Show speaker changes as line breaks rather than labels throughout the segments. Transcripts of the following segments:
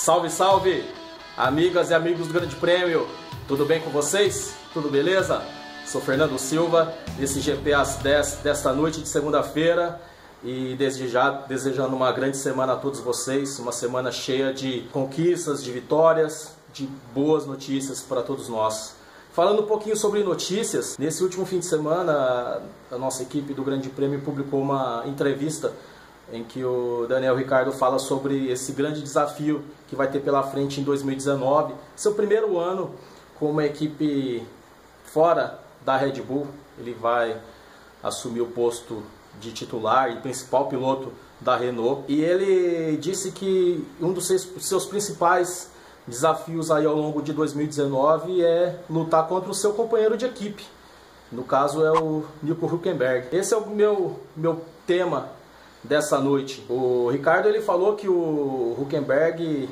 Salve, salve, amigas e amigos do Grande Prêmio, tudo bem com vocês? Tudo beleza? Sou Fernando Silva, desse GP às 10 desta noite de segunda-feira e desde já desejando uma grande semana a todos vocês, uma semana cheia de conquistas, de vitórias, de boas notícias para todos nós. Falando um pouquinho sobre notícias, nesse último fim de semana a nossa equipe do Grande Prêmio publicou uma entrevista em que o Daniel Ricciardo fala sobre esse grande desafio que vai ter pela frente em 2019, seu primeiro ano com uma equipe fora da Red Bull. Ele vai assumir o posto de titular e principal piloto da Renault, e ele disse que um dos seus principais desafios aí ao longo de 2019 é lutar contra o seu companheiro de equipe, no caso é o Nico Hülkenberg. Esse é o meu tema dessa noite. O Ricardo ele falou que o Hülkenberg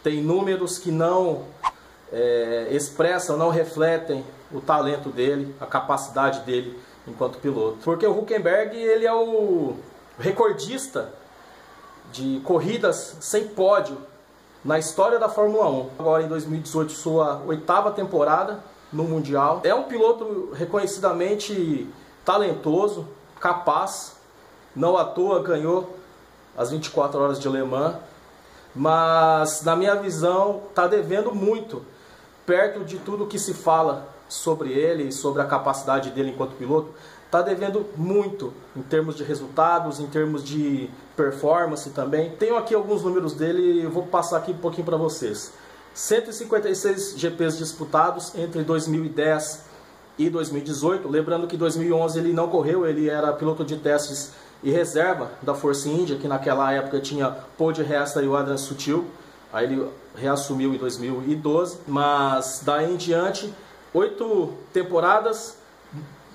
tem números que não expressam, não refletem o talento dele, a capacidade dele enquanto piloto. Porque o Hülkenberg ele é o recordista de corridas sem pódio na história da Fórmula 1. Agora em 2018, sua 8ª temporada no Mundial. É um piloto reconhecidamente talentoso, capaz. Não à toa ganhou as 24 horas de Le Mans, mas na minha visão está devendo muito, perto de tudo que se fala sobre ele e sobre a capacidade dele enquanto piloto, está devendo muito em termos de resultados, em termos de performance também. Tenho aqui alguns números dele e vou passar aqui um pouquinho para vocês. 156 GPs disputados entre 2010 e 2018, lembrando que em 2011 ele não correu, ele era piloto de testes e reserva da Force India, que naquela época tinha Paul di Resta e o Adrian Sutil. Aí ele reassumiu em 2012, mas daí em diante 8 temporadas.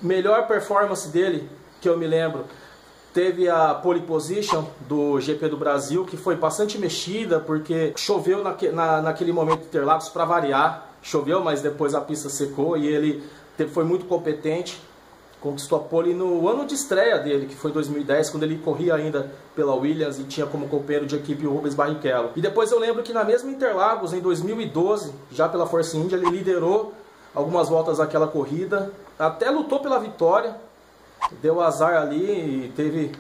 Melhor performance dele, que eu me lembro, teve a pole position do GP do Brasil, que foi bastante mexida, porque choveu naquele momento de Interlagos, para variar. Choveu, mas depois a pista secou e ele foi muito competente. Conquistou a pole no ano de estreia dele, que foi em 2010, quando ele corria ainda pela Williams e tinha como companheiro de equipe o Rubens Barrichello. E depois eu lembro que na mesma Interlagos, em 2012, já pela Force India, ele liderou algumas voltas daquela corrida, até lutou pela vitória, deu azar ali e teve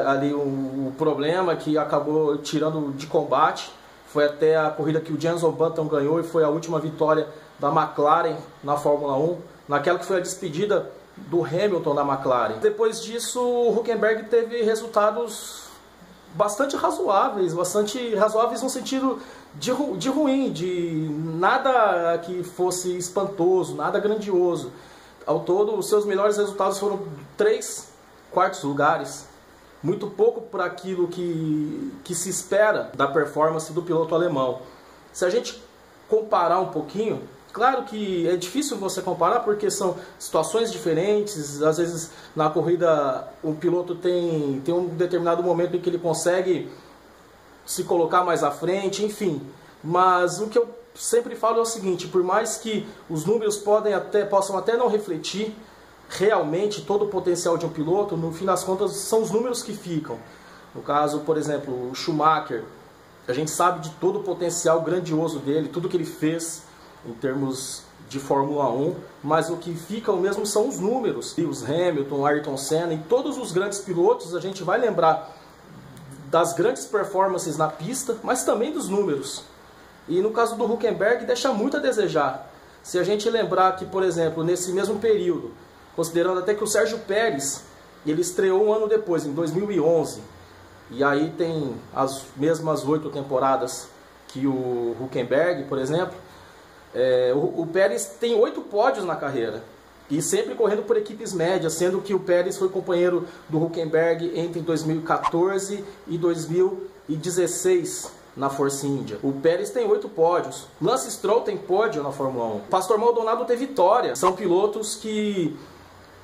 ali um problema que acabou tirando de combate. Foi até a corrida que o Jenson Button ganhou e foi a última vitória da McLaren na Fórmula 1, naquela que foi a despedida do Hamilton da McLaren. Depois disso, o Hülkenberg teve resultados bastante razoáveis no sentido de ruim, de nada que fosse espantoso, nada grandioso. Ao todo, os seus melhores resultados foram 3 quartos lugares, muito pouco para aquilo que se espera da performance do piloto alemão. Se a gente comparar um pouquinho, claro que é difícil você comparar porque são situações diferentes. Às vezes na corrida o piloto tem um determinado momento em que ele consegue se colocar mais à frente, enfim. Mas o que eu sempre falo é o seguinte: por mais que os números possam até não refletir realmente todo o potencial de um piloto, no fim das contas são os números que ficam. No caso, por exemplo, o Schumacher, a gente sabe de todo o potencial grandioso dele, tudo que ele fez em termos de Fórmula 1, mas o que fica mesmo são os números. Lewis Hamilton, Ayrton Senna e todos os grandes pilotos, a gente vai lembrar das grandes performances na pista, mas também dos números. E no caso do Hülkenberg deixa muito a desejar. Se a gente lembrar que, por exemplo, nesse mesmo período, considerando até que o Sérgio Pérez, ele estreou um ano depois, em 2011, e aí tem as mesmas 8 temporadas que o Hülkenberg, por exemplo, o Pérez tem 8 pódios na carreira, e sempre correndo por equipes médias, sendo que o Pérez foi companheiro do Hülkenberg entre 2014 e 2016 na Force India. O Pérez tem 8 pódios. Lance Stroll tem pódio na Fórmula 1. Pastor Maldonado tem vitória. São pilotos que,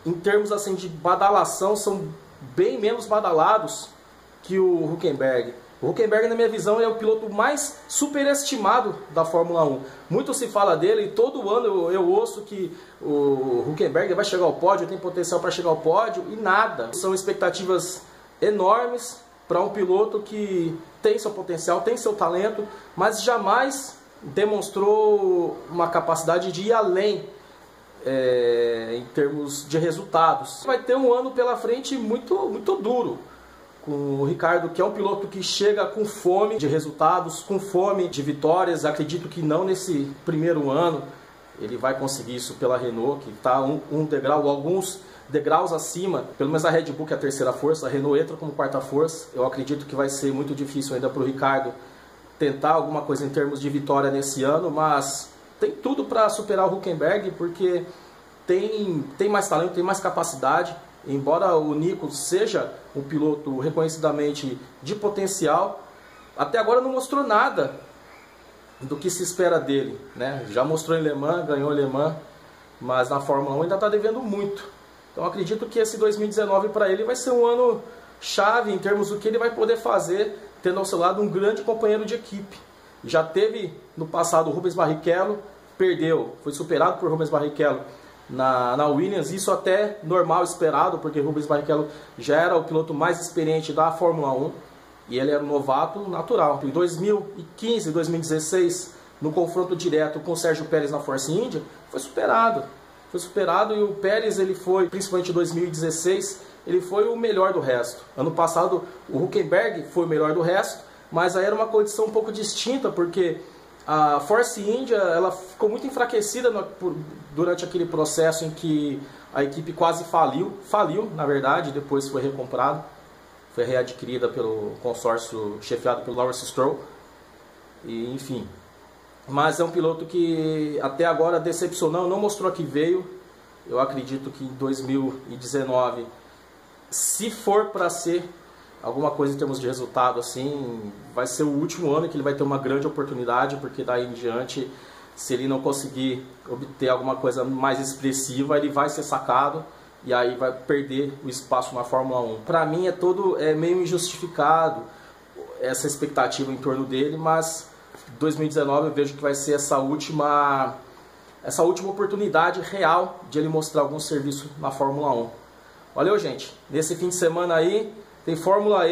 em termos assim de badalação, são bem menos badalados que o Hülkenberg. O Hülkenberg, na minha visão, é o piloto mais superestimado da Fórmula 1. Muito se fala dele e todo ano eu ouço que o Hülkenberg vai chegar ao pódio, tem potencial para chegar ao pódio, e nada. São expectativas enormes para um piloto que tem seu potencial, tem seu talento, mas jamais demonstrou uma capacidade de ir além em termos de resultados. Vai ter um ano pela frente muito duro com o Ricardo, que é um piloto que chega com fome de resultados, com fome de vitórias. Acredito que não nesse primeiro ano ele vai conseguir isso pela Renault, que está um degrau, alguns degraus acima, pelo menos a Red Bull, que é a terceira força. A Renault entra como quarta força. Eu acredito que vai ser muito difícil ainda para o Ricardo tentar alguma coisa em termos de vitória nesse ano, mas tem tudo para superar o Hülkenberg, porque tem mais talento, tem mais capacidade. Embora o Nico seja um piloto reconhecidamente de potencial, até agora não mostrou nada do que se espera dele, né? Já mostrou em Le Mans, ganhou Le Mans, mas na Fórmula 1 ainda está devendo muito. Então acredito que esse 2019 para ele vai ser um ano chave em termos do que ele vai poder fazer, tendo ao seu lado um grande companheiro de equipe. Já teve no passado o Rubens Barrichello, perdeu, foi superado por Rubens Barrichello na Williams, isso até normal, esperado, porque Rubens Barrichello já era o piloto mais experiente da Fórmula 1 e ele era um novato natural. Em 2015 e 2016, no confronto direto com o Sérgio Pérez na Force India, foi superado e o Pérez, ele foi, principalmente em 2016, ele foi o melhor do resto. Ano passado o Hülkenberg foi o melhor do resto, mas aí era uma condição um pouco distinta, porque a Force India ela ficou muito enfraquecida durante aquele processo em que a equipe quase faliu na verdade, depois foi recomprado, foi readquirida pelo consórcio chefiado pelo Lawrence Stroll, e enfim. Mas é um piloto que até agora decepcionou, não mostrou que veio. Eu acredito que em 2019, se for para ser alguma coisa em termos de resultado, assim, vai ser o último ano que ele vai ter uma grande oportunidade, porque daí em diante, se ele não conseguir obter alguma coisa mais expressiva, ele vai ser sacado e aí vai perder o espaço na Fórmula 1. Para mim é meio injustificado essa expectativa em torno dele, mas 2019 eu vejo que vai ser essa última oportunidade real de ele mostrar algum serviço na Fórmula 1. Valeu, gente. Nesse fim de semana aí tem Fórmula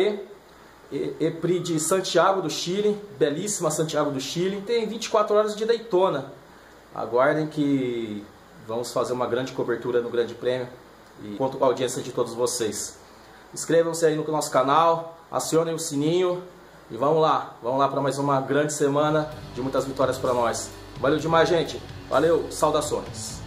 E-Prix de Santiago do Chile, belíssima Santiago do Chile. Tem 24 horas de Daytona. Aguardem que vamos fazer uma grande cobertura no Grande Prêmio e conto com a audiência de todos vocês. Inscrevam-se aí no nosso canal, acionem o sininho e vamos lá para mais uma grande semana de muitas vitórias para nós. Valeu demais, gente. Valeu, saudações.